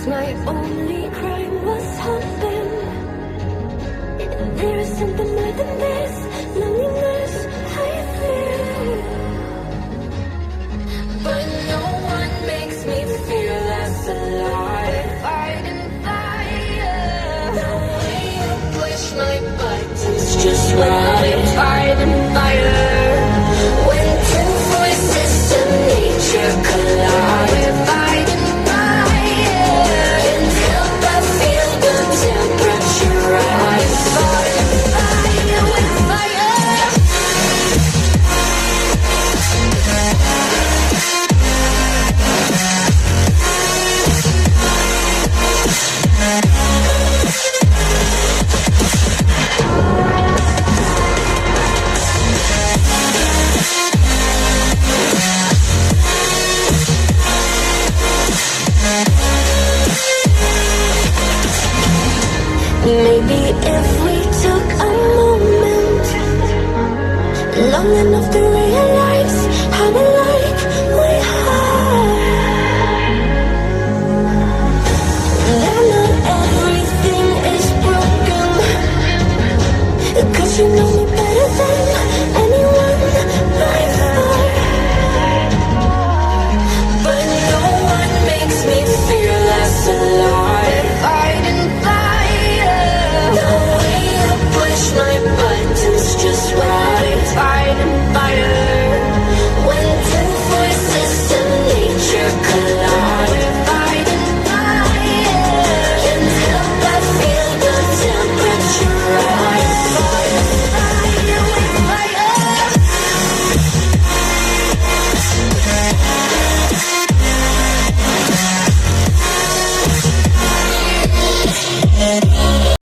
my only crime was hoping there is something more than this loneliness I feel. But no one makes me feel less alive. Fighting fire. The way you push my buttons just right. Fighting fire. When two voices of nature collide. Fighting fire. Until I feel the temperature rise. Fighting fire with fire. Maybe if we took a moment long enough to realize